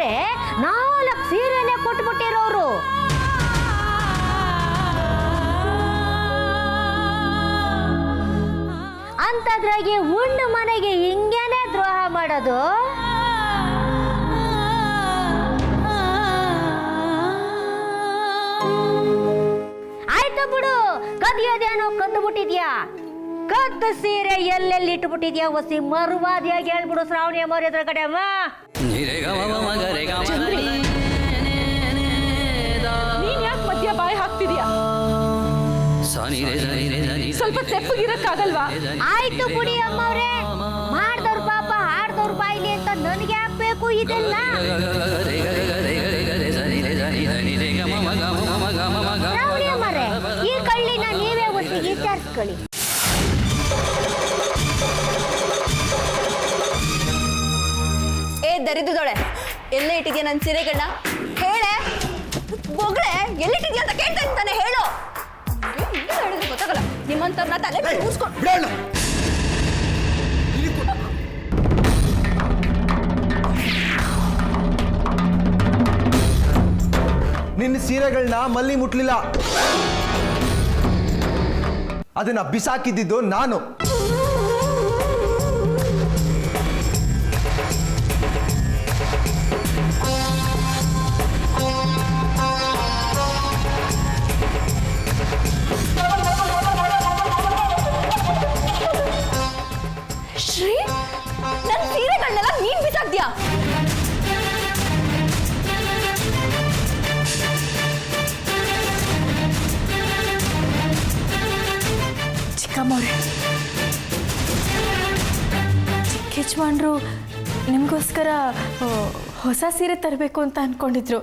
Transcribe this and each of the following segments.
ಅಮ್ಮವ್ರೆ 4 ಸೀರೆನೆ ಕೊಟ್ಬಿಟ್ಟಿರೋರು. ಅಂತದ್ರಾಗೆ ಉಂಡು ಮನೆಗೆ ಹಿಂಗೇನೆ ದ್ರೋಹ ಮಾಡೋದು? ಆಯ್ತು ಬಿಡು, ಕದಿಯೋದೇನೋ ಕದ್ದು ಬಿಟ್ಟಿದ್ಯಾ. ಕದ್ದು ಸೀರೆ ಎಲ್ಲೆಲ್ಲಿ ಇಟ್ಟುಬಿಟ್ಟಿದ್ಯಾ ಒಸಿ ಮರುವಾದಿಯಾಗಿ ಹೇಳ್ಬಿಡು ಶ್ರಾವಣಿ ಅಮ್ಮವ್ರ ಎದುರು ಕಡೆ. ಅಮ್ಮ ನೀನ್ ಯಾಕೆ ಮಧ್ಯ ಬಾಯಿ ಹಾಕ್ತಿದ್ಯಾ? ಸ್ವಲ್ಪ ತೆಪ್ಪಗಿರಕ್ಕಾಗಲ್ವಾ? ಆಯ್ತು ಬಿಡಿ ಅಮ್ಮವ್ರೆ, ಮಾಡ್ದವ್ರ ಪಾಪ ಹಾಡ್ದವ್ರ ಬಾಯ್ಲಿ ಅಂತ ನನಗೆ ಹಾಕ್ಬೇಕು ಇದೆಲ್ಲ. ಶ್ರಾವಣಿ ಅಮ್ಮವ್ರೆ, ಈ ಕಳ್ಳಿನ ನೀವೇ ಒಸಿ ವಿಚಾರಿಸ್ಕೊಳ್ಳಿ. ದರಿದ್ರದೊಳೆ, ಎಲ್ಲೇ ಇಟ್ಟಿದ್ಯಾ ನನ್ನ ಸೀರೆಗಳನ್ನ? ಹೇಳೆ ಬೊಗ್ಳೆ, ಎಲ್ಲಿಟ್ಟಿದ್ಯಾ ಅಂತ ಕೇಳ್ತಾ ಇದ್ದಾನೆ, ಹೇಳು. ಹೇಳಿದ್ರೆ ಗೊತ್ತಾಗಲ್ಲ, ನಿಮ್ಮಂತವ್ರನ್ನ ತಲೆ ಮೇಲೆ ಕೂರ್ಸ್ಕೊಂಡು. ನಿನ್ನ ಸೀರೆಗಳನ್ನ ಮಲ್ಲಿ ಮುಟ್ಲಿಲ್ಲ, ಅದನ್ನ ಬಿಸಾಕಿದ್ದು ನಾನು. ಶ್ರೀ, ನನ್ನ ಸೀರೆಗಳನ್ನೆಲ್ಲ ನೀನ್ ಬಿಸಾಕ್ದ್ಯಾ? ಚಿಕ್ಕಮ್ಮವ್ರೆ, ಚಿಕ್ಕ ಯಜಮಾನ್ರು ನಿಮಗೋಸ್ಕರ ಹೊಸ ಸೀರೆ ತರಬೇಕು ಅಂತ ಅನ್ಕೊಂಡಿದ್ರು.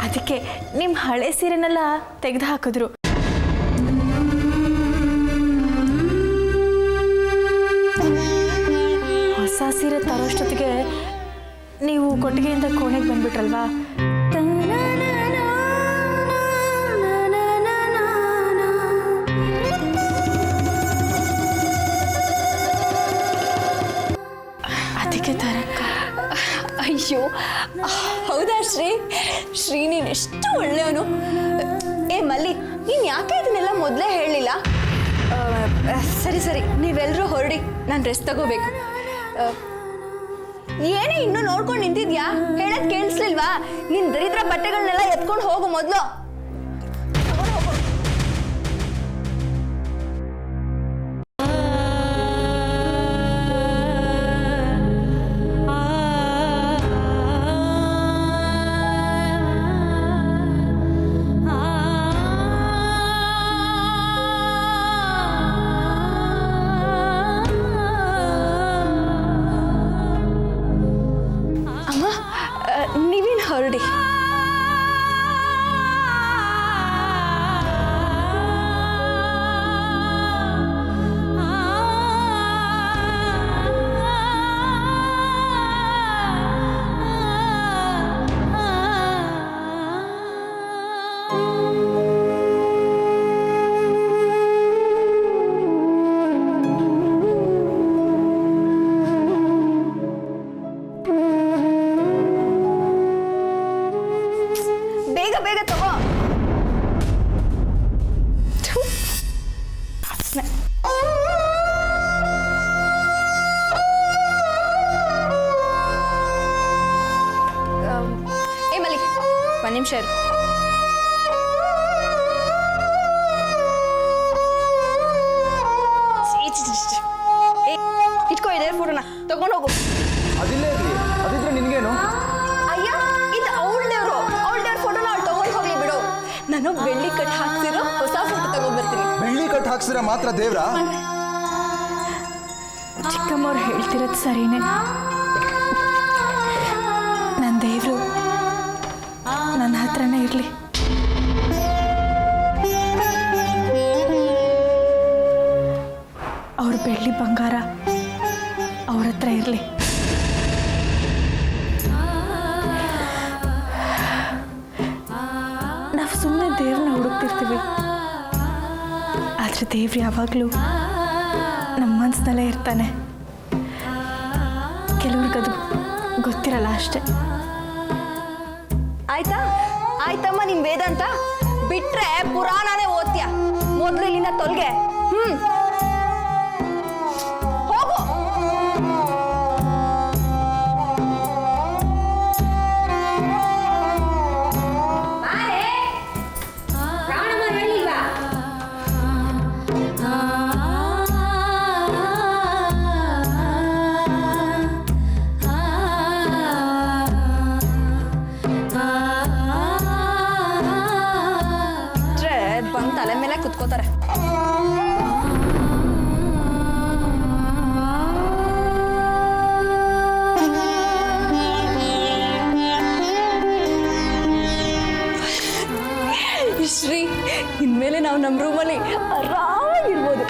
ಅದಕ್ಕೆ ನಿಮ್ಮ ಹಳೆ ಸೀರೆನೆಲ್ಲ ತೆಗೆದು ಹಾಕಿದ್ರು. ಹೊಸ ಸೀರೆ ತರೋಷ್ಟೊತ್ತಿಗೆ ನೀವು ಕೊಟ್ಟಿಗೆಯಿಂದ ಕೋಣೆಗೆ ಬಂದ್ಬಿಟ್ರಲ್ವಾ? ಅದಕ್ಕೆ ತರಕ್ಕ. ಅಯ್ಯೋ, ಹೌದಾ ಶ್ರೀ? ಶ್ರೀ, ನೀನು ಎಷ್ಟು ಒಳ್ಳೆಯವನು. ಏ ಮಲ್ಲಿ, ನೀನು ಯಾಕೆ ಇದನ್ನೆಲ್ಲ ಮೊದಲೇ ಹೇಳಲಿಲ್ಲ? ಸರಿ ಸರಿ, ನೀವೆಲ್ಲರೂ ಹೊರಡಿ, ನಾನು ರೆಸ್ಟ್ ತಗೋಬೇಕು. ಏನೇ ಇನ್ನೂ ನೋಡ್ಕೊಂಡು ನಿಂತಿದ್ಯಾ? ಹೇಳೋದು ಕೇಳಿಸ್ಲಿಲ್ವಾ? ನಿನ್ನ ದರಿದ್ರ ಬಟ್ಟೆಗಳನ್ನೆಲ್ಲ ಎತ್ಕೊಂಡು ಹೋಗು ಮೊದಲು. ನೀವೇನು ಹೊರಡಿ. ಬೇಗ ಬೇಗ ತಗೋ. ಏ ಮಲ್ಲಿ, ಒಂದು ನಿಮಿಷ ಇರು. ಇಟ್ಕೋ, ಇದೆ ಫೋಟೋನ ತಗೊಂಡು ಹೋಗು. ಅದಿಲ್ಲೇ ಇರ್ಲಿ, ಅದಿದ್ರೆ ನಿನ್ಗೇನು? ಅಯ್ಯ, ಇದು ಅವಳದೇವ್ರು, ಅವಳದೇವ್ರ ಫೋಟೋನ ಅವಳು ತಗೊಂಡು ಹೋಗ್ಲಿ ಬಿಡು. ನಾನು ಬೆಳ್ಳಿ ಕಟ್ ಹಾಕ್ಸಿರೋ ಹೊಸ ಫೋಟೋ ತಗೊಂಡ್ಬರ್ತೀನಿ. ಬೆಳ್ಳಿ ಕಟ್ ಹಾಕ್ಸಿರ ಮಾತ್ರ ದೇವ್ರಾ? ಚಿಕ್ಕಮ್ಮವ್ರು ಹೇಳ್ತಿರೋದು ಸರಿನೇ. ನನ್ನ ದೇವರು ನನ್ನ ಹತ್ರನೇ ಇರಲಿ. ಅವ್ರ ಬೆಳ್ಳಿ ಬಂಗಾರ ಅವ್ರ ಹತ್ರ ಇರಲಿ. ನಾವು ಸುಮ್ಮನೆ ದೇವ್ರನ್ನ ಹುಡುಕ್ತಿರ್ತೀವಿ, ಆದರೆ ದೇವ್ರು ಯಾವಾಗಲೂ ನಮ್ಮ ಮನಸ್ಸಿನಲ್ಲೇ ಇರ್ತಾನೆ. ಕೆಲವ್ರಿಗದು ಗೊತ್ತಿರಲ್ಲ ಅಷ್ಟೆ. ಆಯ್ತಮ್ಮ ನಿನ್ ವೇದಾಂತ ಬಿಟ್ರೆ ಪುರಾಣನೇ ಓದ್ತೀಯ. ಮೊದ್ಲು ಇಲ್ಲಿಂದ ತೊಲ್ಗೆ. ಹೋಗು. ಬಂದ್ ತಲೆ ಮೇಲೆ ಕುತ್ಕೋತಾರೆ. ಶ್ರೀ, ಇನ್ಮೇಲೆ ನಾವು ನಮ್ಮ ರೂಮಲ್ಲಿ ಆರಾಮಾಗಿರ್ಬೋದು.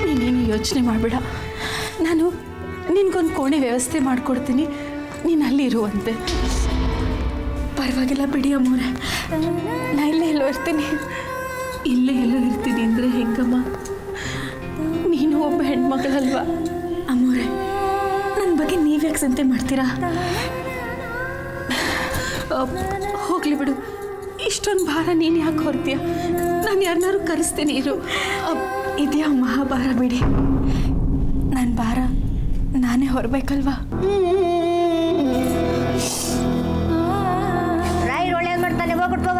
ನೀನೇನು ಯೋಚನೆ ಮಾಡಬೇಡ. ನಾನು ನಿನ್ಗೊಂದು ಕೋಣೆ ವ್ಯವಸ್ಥೆ ಮಾಡಿಕೊಡ್ತೀನಿ, ನೀನು ಅಲ್ಲಿ ಇರುವಂತೆ. ಪರವಾಗಿಲ್ಲ ಬಿಡಿ ಅಮ್ಮೋರೆ, ನಾ ಇಲ್ಲೇ ಎಲ್ಲೋ ಇರ್ತೀನಿ. ಇಲ್ಲೇ ಎಲ್ಲೋ ಇರ್ತೀನಿ ಅಂದರೆ ಹೆಂಗಮ್ಮ? ನೀನು ಒಬ್ಬ ಹೆಣ್ಮಗಳಲ್ವಾ ಅಮ್ಮೋರೆ? ನನ್ನ ಬಗ್ಗೆ ನೀವ್ಯಾಕೆ ಚಿಂತೆ ಮಾಡ್ತೀರಾ? ಹೋಗ್ಲಿ ಬಿಡು, ಇಷ್ಟೊಂದು ಭಾರ ನೀನು ಯಾಕೆ ಹೊರ್ತೀಯ? ನಾನು ಯಾರನ್ನಾರು ಕರೆಸ್ತೇನೆ ಇರು. ಇದೆಯಾ ಮಹಾಭಾರ ಬಿಡಿ, ನನ್ನ ಭಾರ ನಾನೇ ಹೊರಬೇಕಲ್ವಾ? ರಾಯರ್ ಒಳ್ಳೇದು ಮಾಡ್ತಾನೆ, ಹೋಗ್ಬಿಟ್ಟು ಹೋಗ.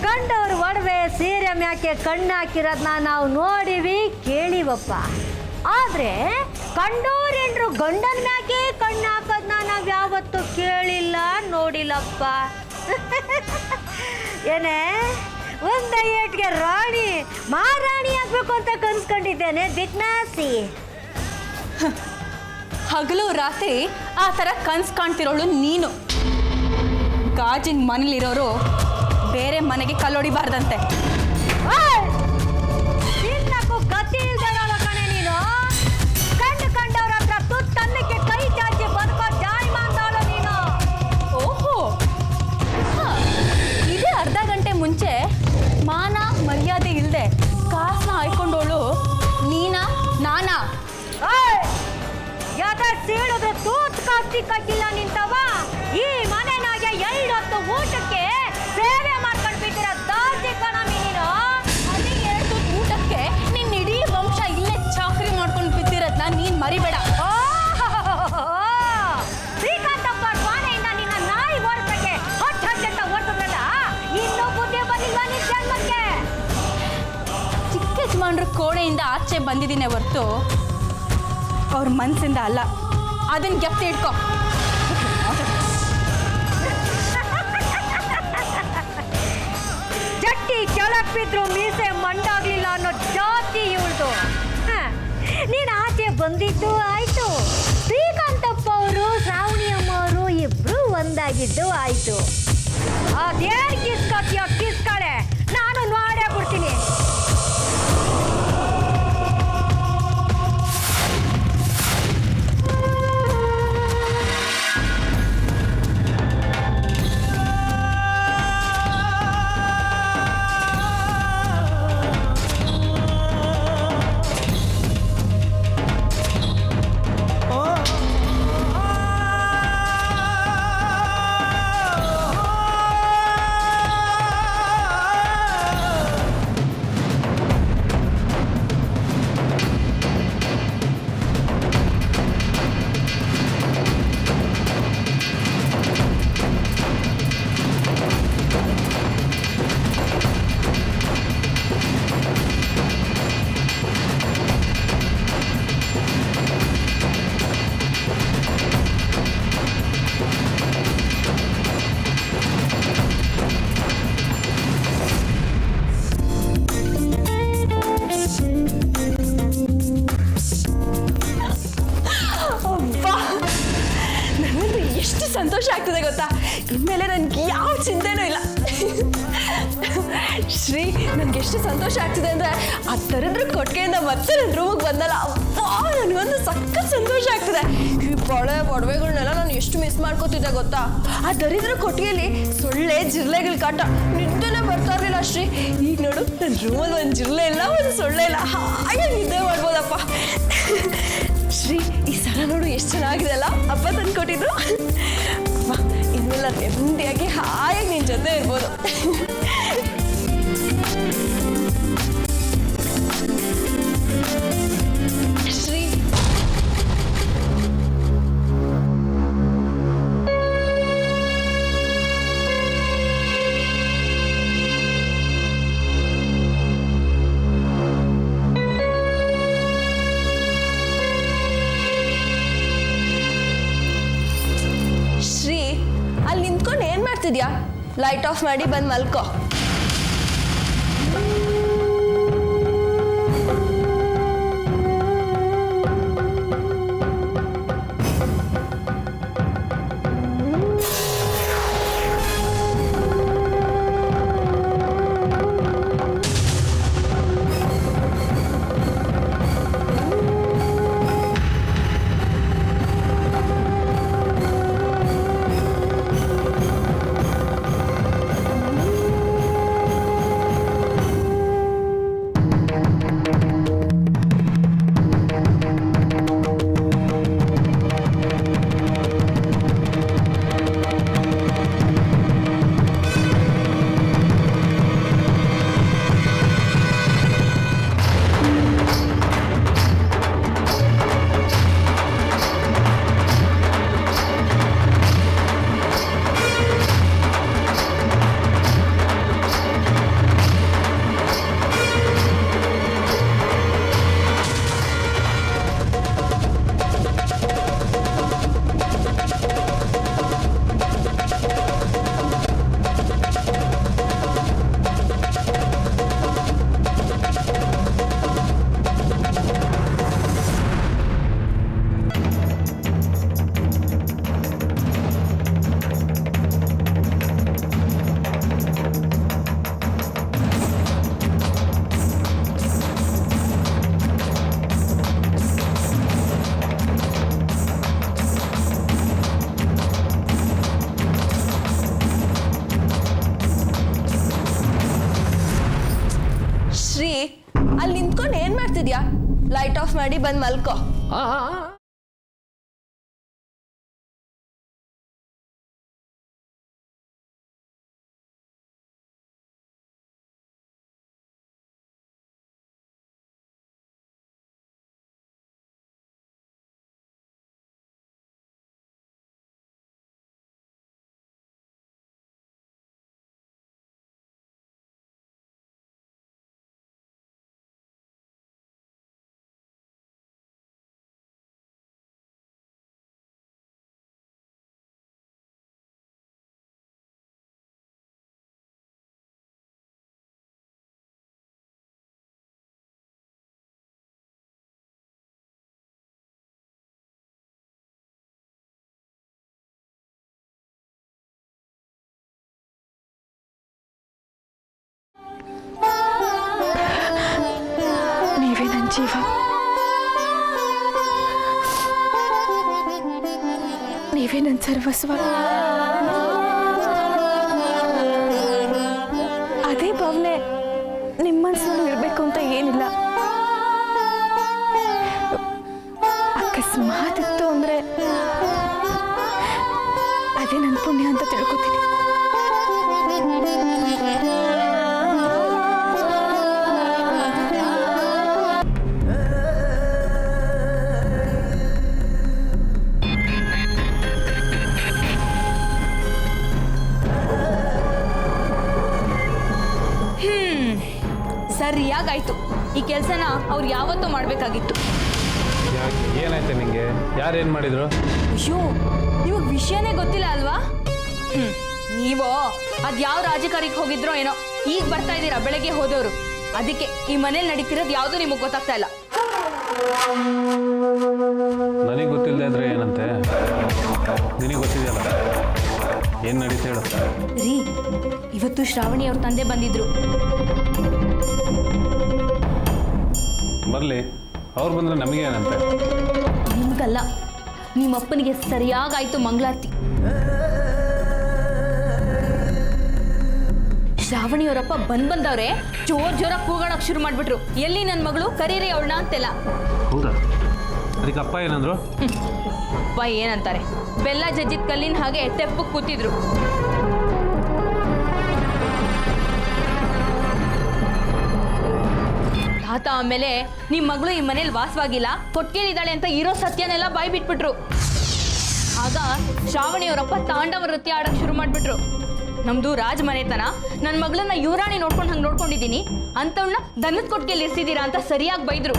ಕಂಡವ್ರ ಒಡವೆ ಸೀರೆ ಮ್ಯಾಕೆ ಕಣ್ಣು ಹಾಕಿರೋದನ್ನ ನಾವು ನೋಡಿವಿ, ಕೇಳಿವಪ್ಪ. ಆದ್ರೆ ಕಂಡೋರೆಂಡ್ರು ಗಂಡನ ಮ್ಯಾಕೆ ಕಣ್ಣು ಹಾಕೋದನ್ನ ನಾವು ಯಾವತ್ತೂ ಕೇಳಿಲ್ಲ, ನೋಡಿಲ್ಲಪ್ಪ. ಏನೇ ಒಂದ ಏಟ್ಗೆ ರಾಣಿ ಮಹಾರಾಣಿ ಆಗ್ಬೇಕು ಅಂತ ಕನ್ಸ್ಕೊಂಡಿದ್ದೇನೆ ದಿಕ್ನಾಸಿ. ಹಗಲು ರಾತ್ರಿ ಆ ಥರ ಕನ್ಸು ಕಾಣ್ತಿರೋಳು ನೀನು. ಗಾಜಿನ ಮನೇಲಿರೋರು ಬೇರೆ ಮನೆಗೆ ಕಲ್ಲೊಡಿಬಾರ್ದಂತೆ. ಗತಿ ಇಲ್ದಳ ಕಣೆ ನೀನು. ಕಂಡವ್ರ ಹತ್ರ ತುತ್ತನ್ನಕ್ಕೆ ಕೈ ಚಾಚಿ ಬದುಕೋ ಜಾಯ್ ಮಾಂದಾಳು ನೀನು. ಓಹೋ, ಇದೇ ಅರ್ಧ ಗಂಟೆ ಮುಂಚೆ ಮಾನ ಮರ್ಯಾದೆ ಇಲ್ಲದೆ ಕಾಸನ್ನ ಹಾಯ್ಕೊಂಡೋಳು ನೀನಾ ನಾನಾ? ಯಾಕ ಸೀಳಿದ್ರೆ ತೂತ್ ಕಾಸ್ತಿ ಕಟ್ಟಿಲ್ಲ ನಿಂತವ. ಈ ಮನೆನಾಗೆ 2 ಹೊತ್ತು ಊಟಕ್ಕೆ ಸೇವೆ ಮಾಡ್ಕೊಂಡು ಬಿಟ್ಟಿರ ದಾಸಿ ಕಣ ನೀನು. ಅದೇ 2 ತುತ್ತು ಊಟಕ್ಕೆ ನಿನ್ನ ಇಡೀ ವಂಶ ಇಲ್ಲೇ ಚಾಕ್ರಿ ಮಾಡ್ಕೊಂಡು ಬಿದ್ದಿರೋದನ್ನ ನೀನ್ ಮರಿಬೇಡ. ಶ್ರೀಕಾಂತಪ್ಪ ಸ್ವಾನೆಯಿಂದ ನಿನ್ನ ನಾಯಿ ಓಡಿಸಕ್ಕೆ ಹೊಟ್ಟಂತ ಓಡಿಸಬೇಡ. ಇನ್ನೂ ಬುದ್ಧಿ ಬಂದಿಲ್ವಾ ನಿನ್ ಜನ್ಮಕ್ಕೆ? ಚಿಕ್ಕ ಯಜಮಾನ್ರ ಕೋಣೆಯಿಂದ ಆಚೆ ಬಂದಿದ್ದೀನಿ ಹೊರ್ತು ಅವ್ರ ಮನ್ಸಿಂದ ಅಲ್ಲ. ಅದನ್ನ ಗೆಪ್ತಿ ಇಟ್ಕೋ. ಜಟ್ಟಿ ಕೆಳಕ್ ಬಿದ್ರು ಮೀಸೆ ಮಂಡಾಗ್ಲಿಲ್ಲ ಅನ್ನೋ ಜಾತಿ ಇವಳ್ದು. ನೀನು ಆಚೆ ಬಂದಿದ್ದು ಆಯ್ತು, ಶ್ರೀಕಾಂತಪ್ಪ ಅವರು ಶ್ರಾವಣಿ ಅಮ್ಮ ಅವರು ಇಬ್ರು ಒಂದಾಗಿದ್ದು ಆಯ್ತು. ಅದೇನ್ ಕಿಸ್ಕಳೆ, ನಾನು ನೋಡೇ ಬಿಡ್ತೀನಿ. ಚಿಂತೆನೂ ಇಲ್ಲ. ಶ್ರೀ, ನನ್ಗೆ ಎಷ್ಟು ಸಂತೋಷ ಆಗ್ತಿದೆ ಅಂದ್ರೆ ಆ ದರಿದ್ರ ಕೊಟ್ಟಿಗೆಯಿಂದ ಮತ್ತೆ ನನ್ನ ರೂಮಿಗೆ ಬಂದಲ್ಲ, ಅಪ್ಪ ನನಗೊಂದು ಸಖತ್ ಸಂತೋಷ ಆಗ್ತಿದೆ. ಈ ಬಳೆ ಒಡವೆಗಳನ್ನೆಲ್ಲ ನಾನು ಎಷ್ಟು ಮಿಸ್ ಮಾಡ್ಕೋತಿದ್ದೆ ಗೊತ್ತಾ. ಆ ದರಿದ್ರ ಕೊಟ್ಟಿಗೆಯಲ್ಲಿ ಸೊಳ್ಳೆ ಜಿರ್ಲೆಗಳ ಕಾಟ ನಿದ್ದೆನೇ ಬರ್ತಾ ಇರಲಿಲ್ಲ ಶ್ರೀ. ಈಗ ನೋಡು, ನನ್ನ ರೂಮಲ್ಲಿ ಒಂದು ಜಿರ್ಲೆ ಇಲ್ಲ, ಒಂದು ಸೊಳ್ಳೆ ಇಲ್ಲ, ಹಾಗೆ ನಿದ್ದೆ ಮಾಡ್ಬೋದಪ್ಪ. ಶ್ರೀ, ಈ ಸಲ ನೋಡು ಎಷ್ಟು ಚೆನ್ನಾಗಿದೆ ಅಲ್ಲ, ಅಪ್ಪ ತಂದು ಕೊಟ್ಟಿದ್ರು. ಇನ್ನೆಲ್ಲ ನೆಮ್ಮದಿಯಾಗಿ ಹಾಯಾಗಿ ನಿನ್ನ ಜೊತೆ ಇರ್ಬೋದು. ಶ್ರೀ, ಶ್ರೀ, ಅಲ್ಲಿ ನಿಂತ್ಕೊಂಡು ಏನ್ ಮಾಡ್ತಿದ್ಯಾ? ಲೈಟ್ ಆಫ್ ಮಾಡಿ ಬಂದು ಮಲ್ಕೋ. ಶ್ರೀ, ಅಲ್ಲಿ ನಿಂತ್ಕೊಂಡು ಏನ್ ಮಾಡ್ತಿದ್ಯಾ? ಲೈಟ್ ಆಫ್ ಮಾಡಿ ಬಂದು ಮಲ್ಕೋ. ನೀವೇ ನನ್ನ ಜೀವ, ನೀವೇ ನನ್ನ ಸರ್ವಸ್ವ. ಅದೇ ಭಾವನೆ ನಿಮ್ಮ ಮನಸ್ಸಿನಲ್ಲಿ ಇರಬೇಕು ಅಂತ ಏನಿಲ್ಲ. ಅಕಸ್ಮಾತ್ ಇತ್ತು ಅಂದ್ರೆ ಅದೇ ನನ್ನ ಪುಣ್ಯ ಅಂತ ತಿಳ್ಕೊತೀನಿ. ಸರಿಯಾಗಾಯ್ತು. ಈ ಕೆಲಸನ ಅವ್ರು ಯಾವತ್ತೂ ಮಾಡಬೇಕಾಗಿತ್ತು. ಏನಾಯ್ತು ನಿಂಗೆ? ಯಾರೇನು ಮಾಡಿದ್ರು? ಅಯ್ಯೋ, ನಿಮಗೆ ವಿಷಯನೇ ಗೊತ್ತಿಲ್ಲ ಅಲ್ವಾ? ನೀವು ಅದು ಯಾವ ರಾಜಕಾರಿಗೆ ಹೋಗಿದ್ರೋ ಏನೋ, ಈಗ ಬರ್ತಾ ಇದ್ದೀರಾ ಬೆಳಗ್ಗೆ ಹೋದವರು. ಅದಕ್ಕೆ ಈ ಮನೇಲಿ ನಡೀತಿರೋದು ಯಾವುದೂ ನಿಮಗೆ ಗೊತ್ತಾಗ್ತಾ ಇಲ್ಲ. ನನಗೆ ಗೊತ್ತಿಲ್ಲದೆ ಇದ್ರೆ ಏನಂತೆ? ನಿನಗೆ ಗೊತ್ತಿದೆಯಲ್ಲ ಏನು ನಡೀತಾ ಹೇಳು? ರೀ, ಇವತ್ತು ಶ್ರಾವಣಿ ಅವ್ರ ತಂದೆ ಬಂದಿದ್ರು. ಬರಲಿ, ಅವ್ರು ಬಂದರೆ ನಮಗೇನಂತೆ? ನಿಮ್ಗಲ್ಲ, ನಿಮ್ಮಪ್ಪನಿಗೆ ಸರಿಯಾಗಾಯ್ತು ಮಂಗಳಾರತಿ. ಶ್ರಾವಣಿಯವರಪ್ಪ ಬಂದವ್ರೆ ಜೋರಾಗಿ ಕೂಗಾಡಕ್ ಶುರು ಮಾಡ್ಬಿಟ್ರು. ಎಲ್ಲಿ ನನ್ನ ಮಗಳು, ಕರೀರಿ ಅವಳನ್ನ ಅಂತೆಲ್ಲ. ಹೌದಾ? ಅದಕ್ಕೆ ಅಪ್ಪ ಏನಂದ್ರು? ಅಪ್ಪ ಏನಂತಾರೆ, ಬೆಲ್ಲ ಜಜ್ಜಿದ ಕಲ್ಲಿನ ಹಾಗೆ ತೆಪ್ಪಕ್ಕೆ ಕೂತಿದ್ರು. ತಾತ ಆಮೇಲೆ ನಿಮ್ಮ ಮಗಳು ಈ ಮನೇಲಿ ವಾಸವಾಗಿಲ್ಲ, ಕೊಟ್ಕೇಳಿದ್ದಾಳೆ ಅಂತ ಇರೋ ಸತ್ಯನೆಲ್ಲ ಬಾಯಿ ಬಿಟ್ಬಿಟ್ರು. ಆಗ ಶ್ರಾವಣಿಯವರಪ್ಪ ತಾಂಡವ ನೃತ್ಯ ಆಡಕ್ ಶುರು ಮಾಡ್ಬಿಟ್ರು. ನಮ್ದು ರಾಜ್ ಮನೆತನ, ನನ್ನ ಮಗಳನ್ನ ಯುವರಾಣಿ ನೋಡ್ಕೊಂಡು ಹಂಗೆ ನೋಡ್ಕೊಂಡಿದ್ದೀನಿ, ಅಂಥವಳನ್ನ ದನದ ಕೊಟ್ಟಿಗೆಯಲ್ಲಿ ಇರಿಸಿದ್ದೀರಾ ಅಂತ ಸರಿಯಾಗಿ ಬೈದ್ರು.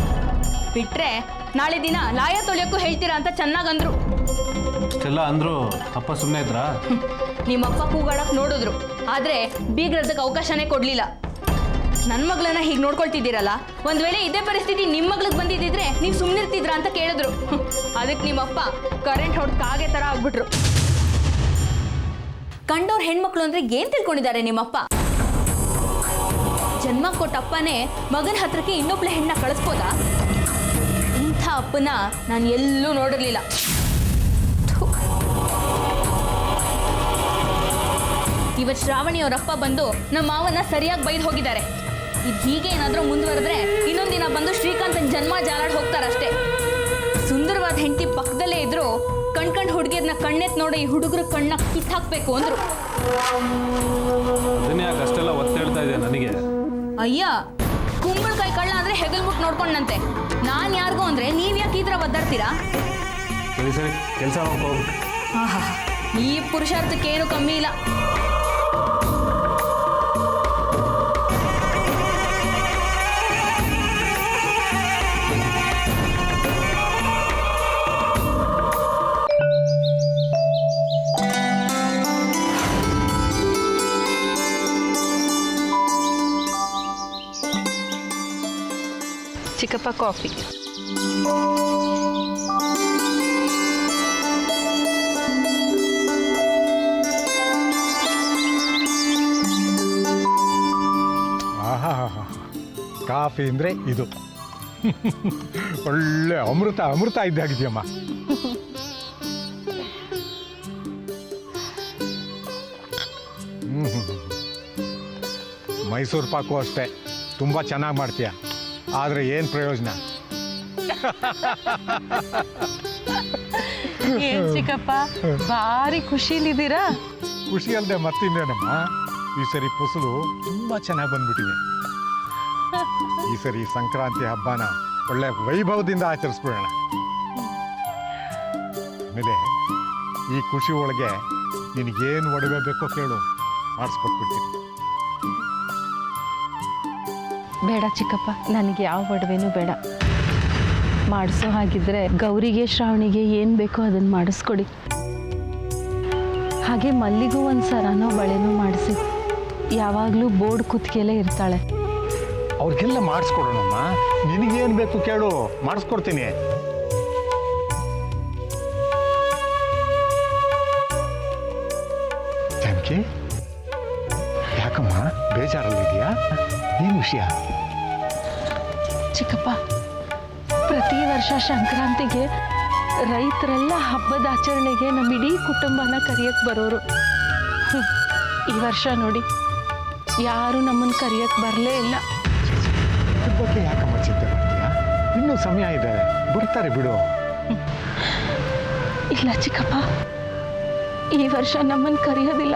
ಬಿಟ್ರೆ ನಾಳೆ ದಿನ ಲಾಯ ತೊಳೆಯೋಕ್ಕೂ ಹೇಳ್ತೀರಾ ಅಂತ ಚೆನ್ನಾಗಂದ್ರು. ಇಷ್ಟೆಲ್ಲ ಅಂದ್ರು ಅಪ್ಪ ಸುಮ್ಮನೆ ಇದ್ರಾ? ನಿಮ್ಮಪ್ಪ ಕೂಗಾಡಕ್ ನೋಡಿದ್ರು, ಆದ್ರೆ ಬೀಗ್ರದಕ್ಕೆ ಅವಕಾಶನೇ ಕೊಡ್ಲಿಲ್ಲ. ನನ್ನ ಮಗಳನ್ನ ಹೀಗೆ ನೋಡ್ಕೊಳ್ತಿದ್ದೀರಲ್ಲ, ಒಂದ್ ವೇಳೆ ಇದೇ ಪರಿಸ್ಥಿತಿ ನಿಮ್ಮ ಮಗಳಿಗೆ ಬಂದಿದ್ದಿದ್ರೆ ನೀವು ಸುಮ್ಮನಿರ್ತಿದ್ರಾ ಅಂತ ಕೇಳಿದ್ರು. ಅದಕ್ಕೆ ನಿಮ್ಮಪ್ಪ ಕರೆಂಟ್ ಹೊಡೆದು ಕಾಗೆ ತರ ಆಗ್ಬಿಟ್ರು. ಕಂಡವ್ರ ಹೆಣ್ಮಕ್ಳು ಅಂದ್ರೆ ಏನ್ ತಿಳ್ಕೊಂಡಿದ್ದಾರೆ ನಿಮ್ಮಪ್ಪ? ಜನ್ಮ ಕೊಟ್ಟ ಅಪ್ಪನೇ ಮಗನ ಹತ್ರಕ್ಕೆ ಇನ್ನೊಬ್ಳೆ ಹೆಣ್ಣ ಕಳಿಸ್ಬೋದಾ? ಇಂಥ ಅಪ್ಪನ ನಾನು ಎಲ್ಲೂ ನೋಡಿರ್ಲಿಲ್ಲ. ಇವತ್ತು ಶ್ರಾವಣಿಯವರಪ್ಪ ಬಂದು ನಮ್ಮ ಮಾವನ್ನ ಸರಿಯಾಗಿ ಬೈದು ಹೋಗಿದ್ದಾರೆ. ಇದು ಹೀಗೆ ಏನಾದರೂ ಮುಂದುವರೆದ್ರೆ ಇನ್ನೊಂದಿನ ಬಂದು ಶ್ರೀಕಾಂತನ ಜನ್ಮ ಜಾಲಾಡ್ ಹೋಗ್ತಾರಷ್ಟೇ. ಸುಂದರವಾದ ಹೆಂಡತಿ ಪಕ್ಕದಲ್ಲೇ ಇದ್ರು ಕಣ್ಕಂಡು ಹುಡುಗಿಯರ್ನ ಕಣ್ಣೆತ್ ನೋಡಿ ಈ ಹುಡುಗರು ಕಣ್ಣ ಕಿತ್ತಾಕ್ಬೇಕು ಅಂದ್ರು. ಅದನ್ನೇ ಯಾಕೆ ಅಷ್ಟೆಲ್ಲ ಒತ್ತು ಹೇಳ್ತಾ ಇದೆ ನನಗೆ? ಅಯ್ಯ, ಕುಂಬಳಕಾಯಿ ಕಳ್ಳ ಅಂದ್ರೆ ಹೆಗಲ್ಮುಟ್ ನೋಡ್ಕೊಂಡಂತೆ. ನಾನು ಯಾರಿಗೂ ಅಂದ್ರೆ ನೀವ್ ಯಾಕೆ ಈ ಥರ ಒದ್ದಾಡ್ತೀರಾ? ಸರಿ ಸರಿ, ಕೆಲಸ ನೋಡ್ಕೋ. ಆಹಾ, ಈ ಪುರುಷಾರ್ಥಕ್ಕೇನು ಕಮ್ಮಿ ಇಲ್ಲ. ಚಿಕ್ಕಪ್ಪ ಕಾಫಿ. ಆಹಾ, ಕಾಫಿ ಅಂದರೆ ಇದು ಒಳ್ಳೆ ಅಮೃತ ಅಮೃತ ಇದ್ದಾಗಿದೆಯಮ್ಮ. ಮೈಸೂರು ಪಾಕು ಅಷ್ಟೇ, ತುಂಬ ಚೆನ್ನಾಗಿ ಮಾಡ್ತೀಯ. ಆದರೆ ಏನು ಪ್ರಯೋಜನ? ಏನ್ ಚಿಕ್ಕಪ್ಪ ಭಾರಿ ಖುಷಿಲಿದ್ದೀರಾ? ಖುಷಿ ಅಲ್ಲದೆ ಮತ್ತಿನ್ನೇನಮ್ಮ, ಈ ಸರಿ ಫಸಲು ತುಂಬ ಚೆನ್ನಾಗಿ ಬಂದ್ಬಿಟ್ಟಿದೆ. ಈ ಸರಿ ಸಂಕ್ರಾಂತಿ ಹಬ್ಬನ ಒಳ್ಳೆ ವೈಭವದಿಂದ ಆಚರಿಸ್ಬಿಡೋಣ. ಆಮೇಲೆ ಈ ಖುಷಿ ಒಳಗೆ ನಿನಗೇನು ಒಡವೆ ಬೇಕೋ ಕೇಳು, ಮಾಡಿಸ್ಕೊಟ್ಬಿಡ್ತೀನಿ. ಬೇಡ ಚಿಕ್ಕಪ್ಪ, ನನಗೆ ಯಾವ ಒಡವೆನೂ ಬೇಡ. ಮಾಡಿಸೋ ಹಾಗಿದ್ರೆ ಗೌರಿಗೆ ಶ್ರಾವಣಿಗೆ ಏನು ಬೇಕೋ ಅದನ್ನು ಮಾಡಿಸ್ಕೊಡಿ. ಹಾಗೆ ಮಲ್ಲಿಗೂ ಒಂದು ಸರನೋ ಬಳೆನೋ ಮಾಡಿಸಿ. ಯಾವಾಗಲೂ ಬೋರ್ಡ್ ಕುತ್ತಿಗೆಲೇ ಇರ್ತಾಳೆ. ಅವ್ರಿಗೆಲ್ಲ ಮಾಡಿಸ್ಕೊಡೋಣಮ್ಮ. ನಿನಗೇನು ಬೇಕು ಕೇಳು, ಮಾಡಿಸ್ಕೊಡ್ತೀನಿ. ಜಾನಕಿ, ಯಾಕಮ್ಮ ಬೇಜಾರಲ್ಲಿದೆಯಾ? ಏನು ವಿಷಯ? ಚಿಕ್ಕಪ್ಪ, ಪ್ರತಿ ವರ್ಷ ಸಂಕ್ರಾಂತಿಗೆ ರೈತರೆಲ್ಲ ಹಬ್ಬದ ಆಚರಣೆಗೆ ನಮ್ಮ ಇಡೀ ಕುಟುಂಬನ ಕರೆಯಕ್ಕೆ ಬರೋರು. ಈ ವರ್ಷ ನೋಡಿ, ಯಾರು ನಮ್ಮನ್ನು ಕರೆಯಕ್ಕೆ ಬರಲೇ ಇಲ್ಲ. ಇದ್ರ ಬಗ್ಗೆ ಯಾಕಮ್ಮ ಚಿಂತೆ ಮಾಡ್ತೀಯಾ? ಇನ್ನೂ ಸಮಯ ಇದೆ, ಬರ್ತಾರೆ ಬಿಡು. ಇಲ್ಲ ಚಿಕ್ಕಪ್ಪ, ಈ ವರ್ಷ ನಮ್ಮನ್ನು ಕರೆಯೋದಿಲ್ಲ.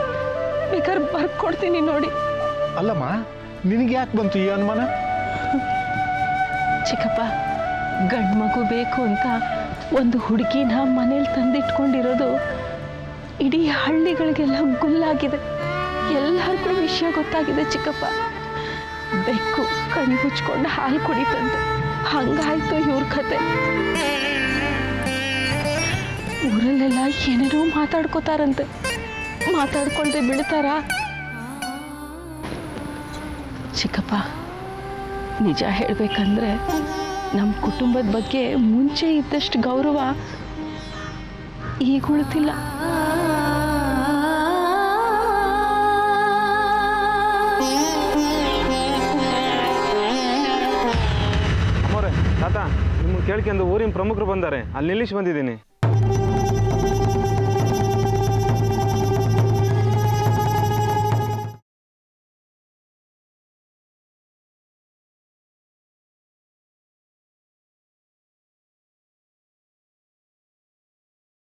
ಬೇಕಾದ್ರೆ ಬರ್ಕೊಡ್ತೀನಿ ನೋಡಿ. ಅಲ್ಲಮ್ಮ, ನಿನಗೆ ಯಾಕೆ ಬಂತು ಈ ಅನುಮಾನ? ಚಿಕ್ಕಪ್ಪ, ಗಂಡು ಮಗು ಬೇಕು ಅಂತ ಒಂದು ಹುಡುಗಿನ ಮನೇಲಿ ತಂದಿಟ್ಕೊಂಡಿರೋದು ಇಡೀ ಹಳ್ಳಿಗಳಿಗೆಲ್ಲ ಗುಲ್ಲಾಗಿದೆ. ಎಲ್ಲರಿಗೂ ವಿಷಯ ಗೊತ್ತಾಗಿದೆ ಚಿಕ್ಕಪ್ಪ. ಬೆಕ್ಕು ಕಣ್ಣು ಮುಚ್ಕೊಂಡು ಹಾಲು ಕುಡಿತಂತೆ, ಹಂಗಾಯ್ತು ಇವ್ರ ಕತೆ. ಊರಲ್ಲೆಲ್ಲ ಏನೇನೋ ಮಾತಾಡ್ಕೋತಾರಂತೆ. ಮಾತಾಡ್ಕೊಳ್ದೆ ಬಿಡ್ತಾರಾ? ಚಿಕ್ಕಪ್ಪ, ನಿಜ ಹೇಳಬೇಕಂದ್ರೆ ನಮ್ಮ ಕುಟುಂಬದ ಬಗ್ಗೆ ಮುಂಚೆ ಇದ್ದಷ್ಟು ಗೌರವ ಈಗ ಉಳಿತಿಲ್ಲ. ಕೇಳ್ಕೊಂಡು ಊರಿನ ಪ್ರಮುಖರು ಬಂದಾರೆ ಅಲ್ಲಿ ನಿಲ್ಲಿಸಿ ಬಂದಿದ್ದೀನಿ